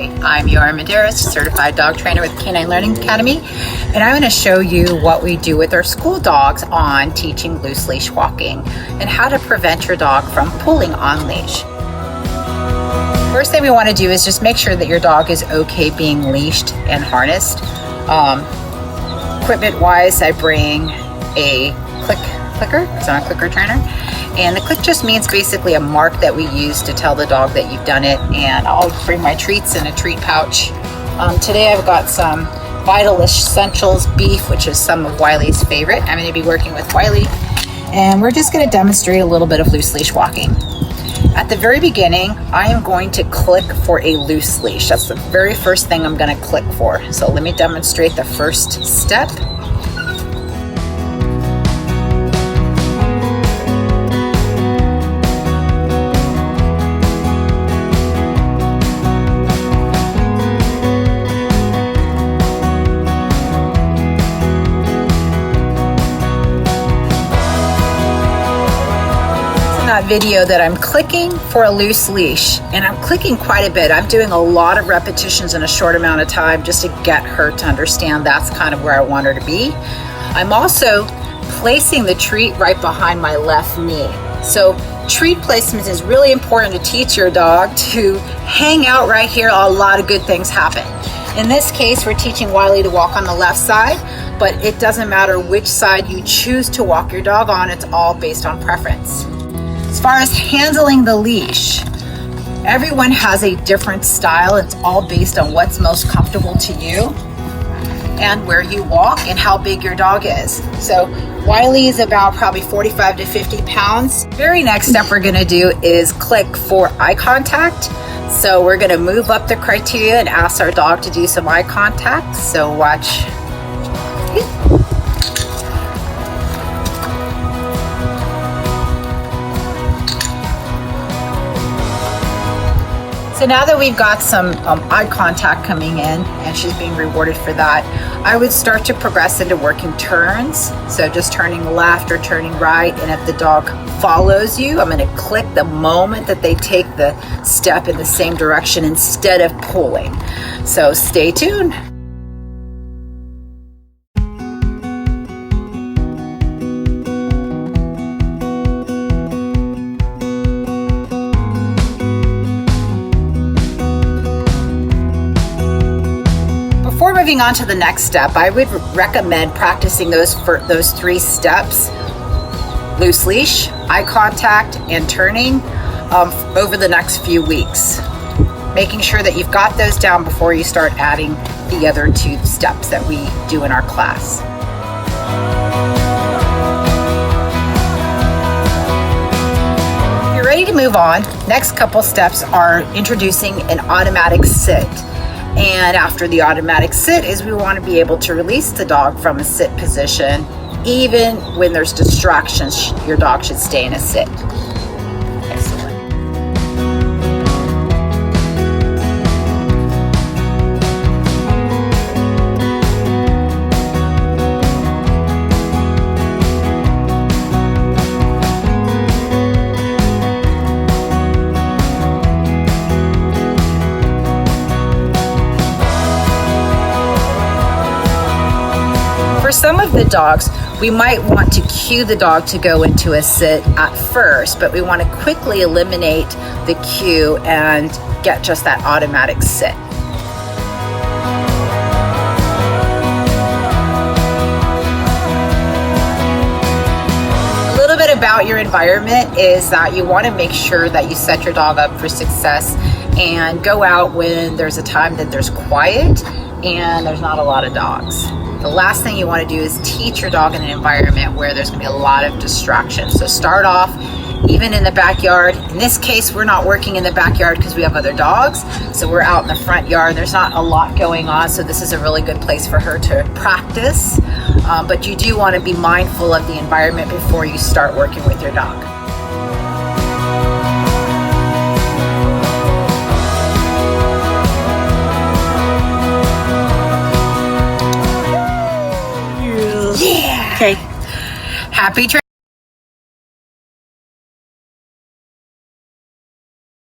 Hi, I'm Yo Armendariz, certified dog trainer with Canine Learning Academy, and I'm going to show you what we do with our school dogs on teaching loose leash walking and how to prevent your dog from pulling on leash. First thing we want to do is just make sure that your dog is okay being leashed and harnessed. Equipment wise, I bring a clicker, it's not a clicker trainer, and the click just means basically a mark that we use to tell the dog that you've done it. And I'll bring my treats in a treat pouch. Today I've got some Vital Essentials beef, which is some of Wiley's favorite. I'm going to be working with Wiley, and we're just going to demonstrate a little bit of loose leash walking. At the very beginning, I am going to click for a loose leash. That's the very first thing I'm going to click for. So let me demonstrate the first step. That video that I'm clicking for a loose leash, and I'm clicking quite a bit. I'm doing a lot of repetitions in a short amount of time just to get her to understand that's kind of where I want her to be. I'm also placing the treat right behind my left knee. So treat placement is really important to teach your dog to hang out right here. A lot of good things happen. In this case, we're teaching Wiley to walk on the left side, but it doesn't matter which side you choose to walk your dog on. It's all based on preference. As far as handling the leash, everyone has a different style. It's all based on what's most comfortable to you and where you walk and how big your dog is. So Wiley is about probably 45 to 50 pounds. Very next step we're gonna do is click for eye contact. So we're gonna move up the criteria and ask our dog to do some eye contact. So watch. So now that we've got some eye contact coming in and she's being rewarded for that, I would start to progress into working turns. So just turning left or turning right, and if the dog follows you, I'm going to click the moment that they take the step in the same direction instead of pulling. So stay tuned. Before moving on to the next step, I would recommend practicing those three steps: loose leash, eye contact, and turning over the next few weeks. Making sure that you've got those down before you start adding the other two steps that we do in our class. If you're ready to move on, next couple steps are introducing an automatic sit. And after the automatic sit is we want to be able to release the dog from a sit position. Even when there's distractions, your dog should stay in a sit. Excellent. For some of the dogs, we might want to cue the dog to go into a sit at first, but we want to quickly eliminate the cue and get just that automatic sit. A little bit about your environment is that you want to make sure that you set your dog up for success and go out when there's a time that there's quiet and there's not a lot of dogs. The last thing you want to do is teach your dog in an environment where there's going to be a lot of distractions. So start off even in the backyard. In this case, we're not working in the backyard because we have other dogs. So we're out in the front yard. There's not a lot going on. So this is a really good place for her to practice. But you do want to be mindful of the environment before you start working with your dog. Okay. Happy training.